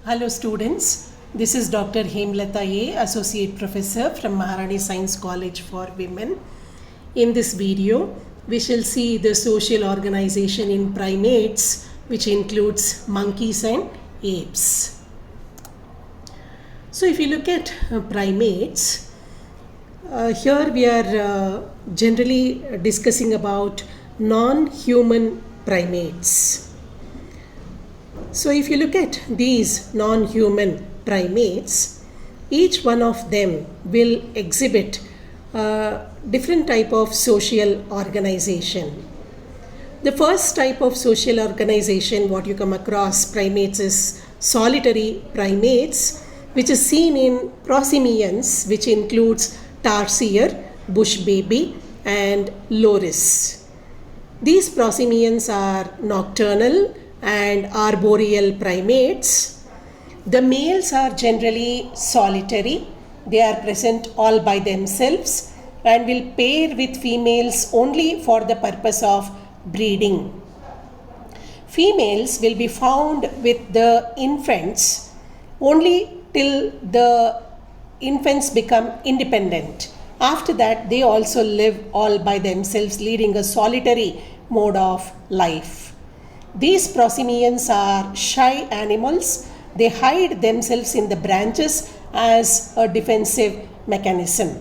Hello students, this is Dr. Hemlata A, Associate Professor from Maharani Science College for Women. In this video, we shall see the social organization in primates, which includes monkeys and apes. So if you look at primates, here we are generally discussing about non-human primates. So if you look at these non-human primates, each one of them will exhibit a different type of social organization. The first type of social organization what you come across primates is solitary primates, which is seen in prosimians, which includes tarsier, bush baby and loris. These prosimians are nocturnal and arboreal primates. The males are generally solitary. They are present all by themselves and will pair with females only for the purpose of breeding. Females will be found with the infants only till the infants become independent. After that, they also live all by themselves, leading a solitary mode of life. These prosimians are shy animals. They hide themselves in the branches as a defensive mechanism.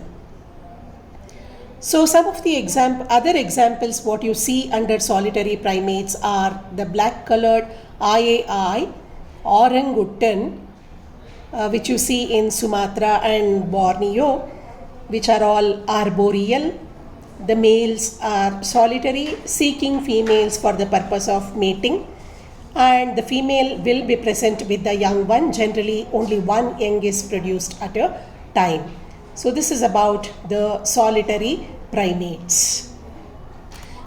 So some of the other examples what you see under solitary primates are the black colored IAI, orangutan, which you see in Sumatra and Borneo, which are all arboreal. The males are solitary, seeking females for the purpose of mating, and the female will be present with the young one. Generally, only one young is produced at a time. So this is about the solitary primates.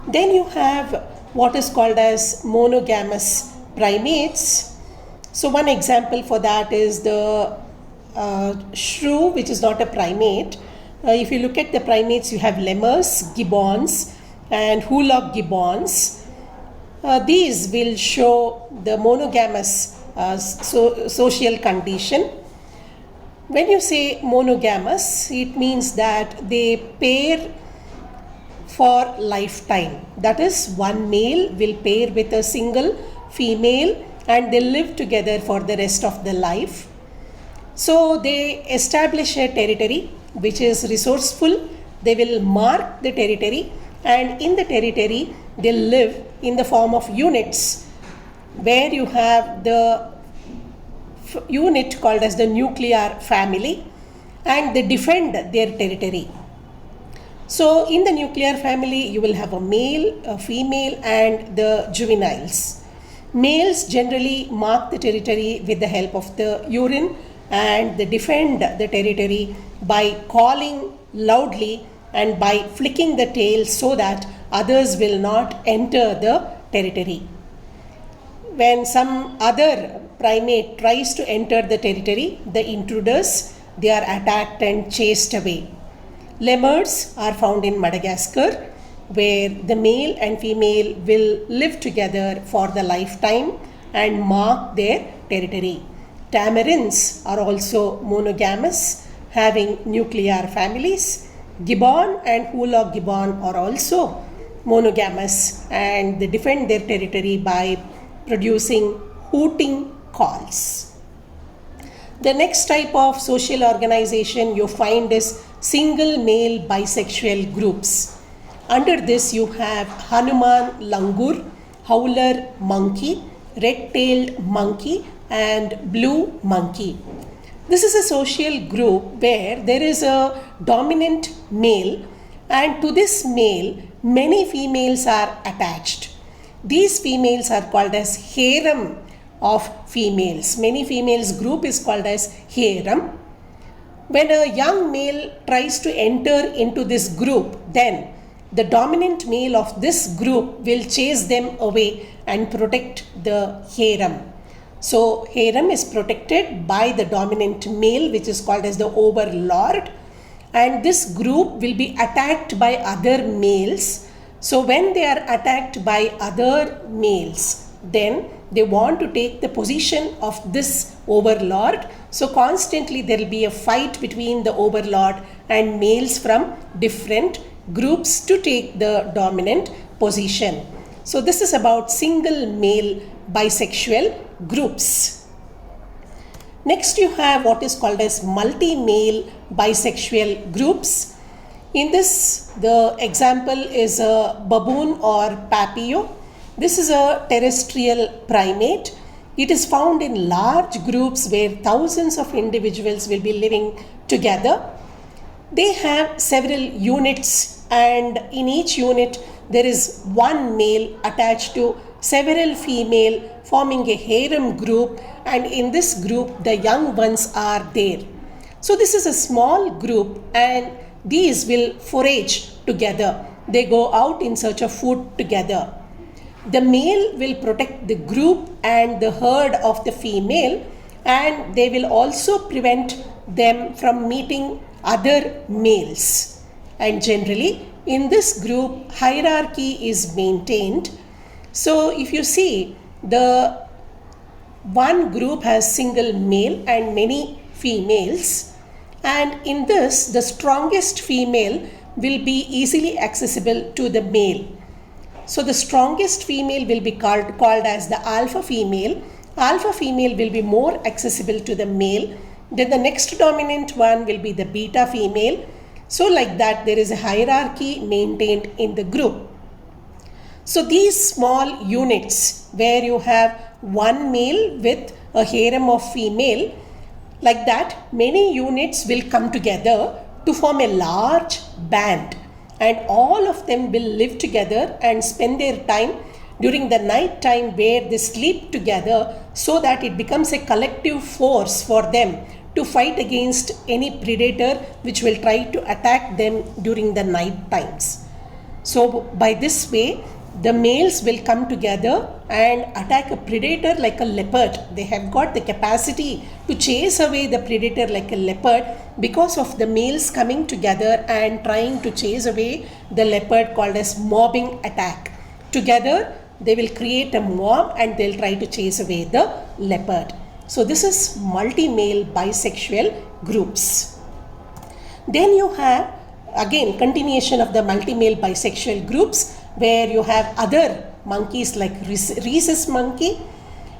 Then you have what is called as monogamous primates. So one example for that is the shrew, which is not a primate. If you look at the primates, you have lemurs, gibbons and hulock gibbons. These will show the monogamous social condition. When you say monogamous, it means that they pair for lifetime. That is, one male will pair with a single female and they live together for the rest of their life. So they establish a territory which is resourceful. They will mark the territory, and in the territory they live in the form of units, where you have the unit called as the nuclear family, and they defend their territory. So in the nuclear family you will have a male, a female and the juveniles. Males generally mark the territory with the help of the urine, and they defend the territory by calling loudly and by flicking the tail so that others will not enter the territory. When some other primate tries to enter the territory, the intruders, they are attacked and chased away. Lemurs are found in Madagascar, where the male and female will live together for the lifetime and mark their territory. Tamarins are also monogamous, having nuclear families. Gibbon and hulock gibbon are also monogamous, and they defend their territory by producing hooting calls. The next type of social organization you find is single male bisexual groups. Under this you have Hanuman langur, howler monkey, red-tailed monkey and blue monkey. This is a social group where there is a dominant male, and to this male many females are attached. These females are called as harem of females. Many females group is called as harem. When a young male tries to enter into this group, then the dominant male of this group will chase them away and protect the harem. So harem is protected by the dominant male, which is called as the overlord, and this group will be attacked by other males. So when they are attacked by other males, then they want to take the position of this overlord. So constantly there will be a fight between the overlord and males from different groups to take the dominant position. So this is about single male bisexual groups. Next you have what is called as multi-male bisexual groups. In this, the example is a baboon or papio. This is a terrestrial primate. It is found in large groups where thousands of individuals will be living together. They have several units, and in each unit there is one male attached to several female, forming a harem group, and in this group the young ones are there. So this is a small group, and these will forage together. They go out in search of food together. The male will protect the group and the herd of the female, and they will also prevent them from meeting other males. And generally in this group hierarchy is maintained. So if you see, the one group has single male and many females, and in this the strongest female will be easily accessible to the male. So the strongest female will be called as the alpha female. Alpha female will be more accessible to the male. Then the next dominant one will be the beta female. So like that, there is a hierarchy maintained in the group. So these small units where you have one male with a harem of female, like that many units will come together to form a large band, and all of them will live together and spend their time during the night time where they sleep together, so that it becomes a collective force for them to fight against any predator which will try to attack them during the night times. So by this way, the males will come together and attack a predator like a leopard. They have got the capacity to chase away the predator like a leopard because of the males coming together and trying to chase away the leopard, called as mobbing attack. Together they will create a mob and they'll try to chase away the leopard. So this is multi-male bisexual groups. Then you have again continuation of the multi-male bisexual groups, where you have other monkeys like rhesus monkey,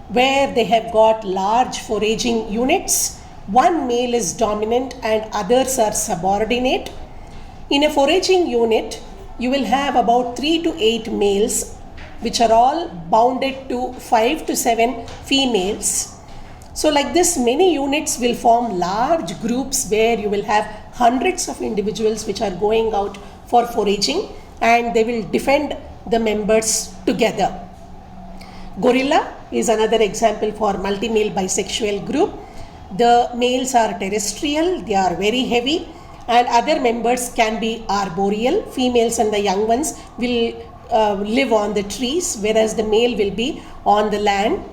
where they have got large foraging units. One male is dominant and others are subordinate. In a foraging unit, you will have about 3 to 8 males, which are all bounded to 5 to 7 females. So like this, many units will form large groups where you will have hundreds of individuals which are going out for foraging, and they will defend the members together. Gorilla is another example for multi-male bisexual group. The males are terrestrial, they are very heavy, and other members can be arboreal. Females and the young ones will live on the trees, whereas the male will be on the land.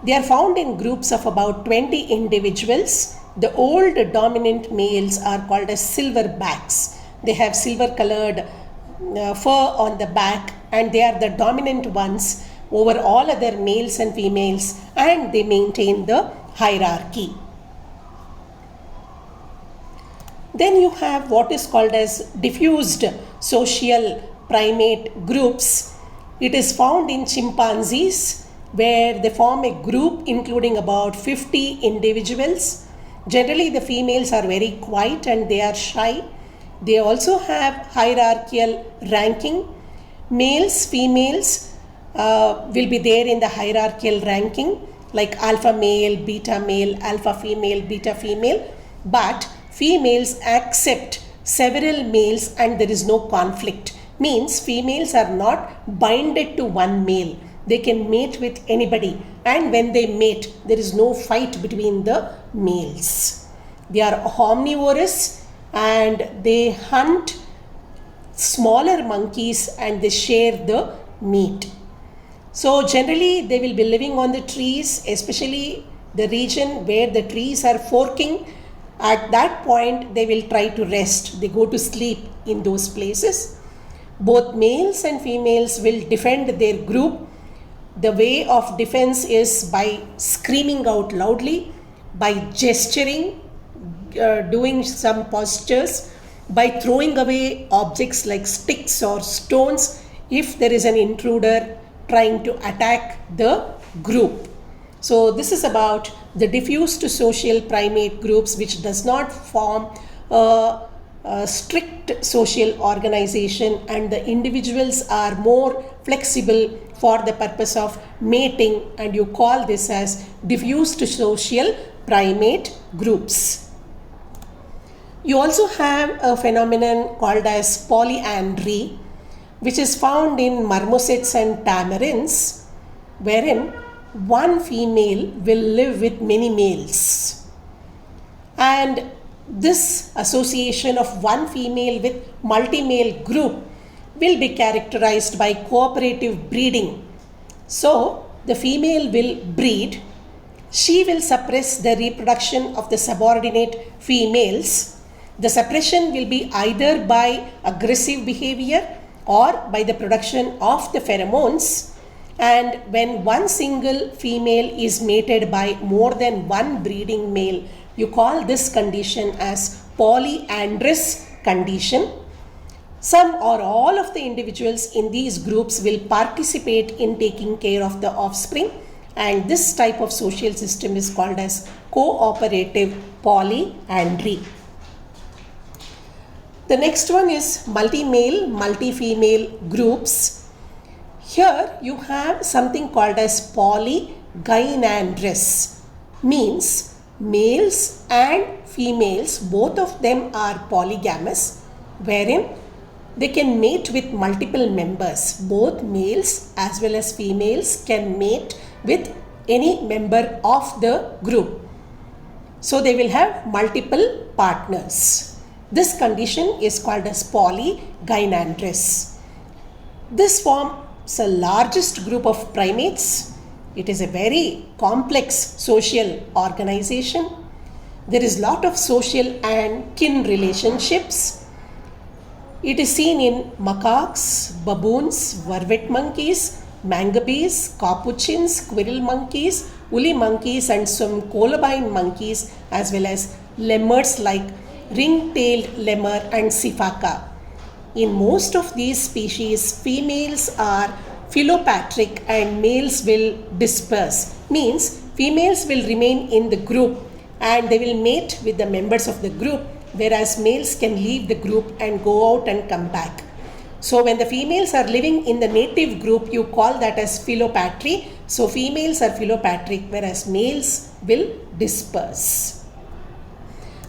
They are found in groups of about 20 individuals. The old dominant males are called as silverbacks. They have silver colored fur on the back, and they are the dominant ones over all other males and females, and they maintain the hierarchy. Then you have what is called as diffused social primate groups. It is found in chimpanzees, where they form a group including about 50 individuals. Generally the females are very quiet and they are shy. They also have hierarchical ranking. Males, females will be there in the hierarchical ranking, like alpha male, beta male, alpha female, beta female. But females accept several males and there is no conflict. Means females are not binded to one male. They can mate with anybody, and when they mate, there is no fight between the males. They are omnivorous and they hunt smaller monkeys and they share the meat. So generally they will be living on the trees, especially the region where the trees are forking. At that point they will try to rest. They go to sleep in those places. Both males and females will defend their group. The way of defense is by screaming out loudly, by gesturing, doing some postures, by throwing away objects like sticks or stones if there is an intruder trying to attack the group. So this is about the diffused social primate groups, which does not form a strict social organization, and the individuals are more flexible for the purpose of mating, and you call this as diffused social primate groups. You also have a phenomenon called as polyandry, which is found in marmosets and tamarins, wherein one female will live with many males. And this association of one female with multi-male group will be characterized by cooperative breeding. So, the female will breed, she will suppress the reproduction of the subordinate females. The suppression will be either by aggressive behavior or by the production of the pheromones. And when one single female is mated by more than one breeding male, you call this condition as polyandrous condition. Some or all of the individuals in these groups will participate in taking care of the offspring, and this type of social system is called as cooperative polyandry. The next one is multi-male, multi-female groups. Here you have something called as polygynandrous, means males and females, both of them are polygamous, wherein they can mate with multiple members. Both males as well as females can mate with any member of the group. So they will have multiple partners. This condition is called as polygynandrous. This forms the largest group of primates. It is a very complex social organization. There is a lot of social and kin relationships. It is seen in macaques, baboons, vervet monkeys, mangabes, capuchins, squirrel monkeys, woolly monkeys, and some colobine monkeys, as well as lemurs like ring-tailed lemur and sifaka. In most of these species, females are philopatric and males will disperse. Means females will remain in the group and they will mate with the members of the group, whereas males can leave the group and go out and come back. So when the females are living in the native group, you call that as philopatry. So females are philopatric, whereas males will disperse.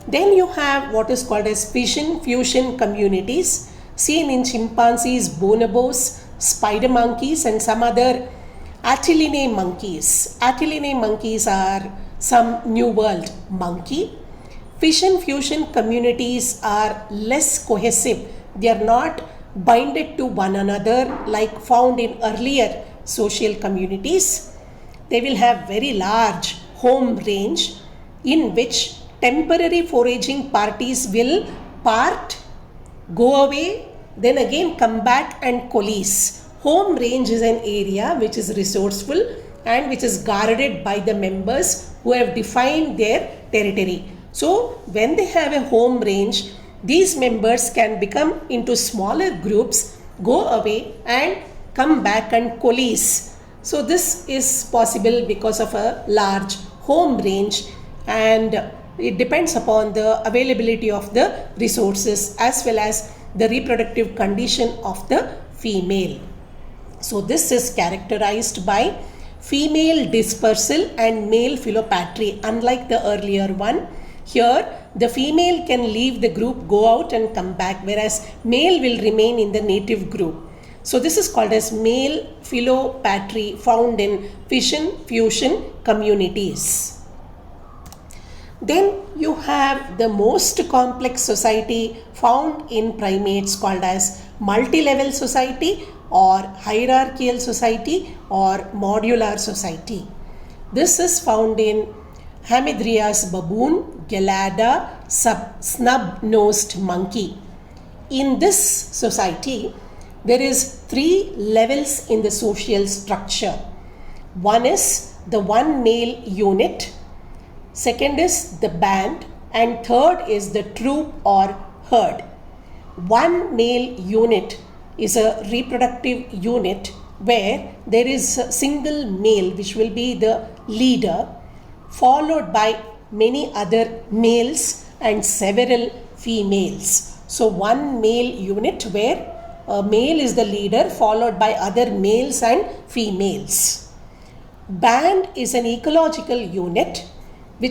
Then you have what is called as fission-fusion communities, seen in chimpanzees, bonobos, spider monkeys, and some other Attilidae monkeys. Attilidae monkeys are some New World monkey. Fission-fusion communities are less cohesive. They are not binded to one another like found in earlier social communities. They will have very large home range in which temporary foraging parties will part, go away, then again come back and coalesce. Home range is an area which is resourceful and which is guarded by the members who have defined their territory. So when they have a home range, these members can become into smaller groups, go away and come back and coalesce. So this is possible because of a large home range, and it depends upon the availability of the resources as well as the reproductive condition of the female. So this is characterized by female dispersal and male philopatry. Unlike the earlier one, here the female can leave the group, go out and come back, whereas male will remain in the native group. So this is called as male philopatry, found in fission-fusion communities. Then you have the most complex society found in primates called as multi-level society or hierarchical society or modular society. This is found in Hamadryas baboon, Gelada snub-nosed monkey. In this society, there is 3 levels in the social structure. One is the one male unit, second is the band, and third is the troop or herd. One male unit is a reproductive unit where there is a single male which will be the leader, followed by many other males and several females. So one male unit where a male is the leader followed by other males and females. Band is an ecological unit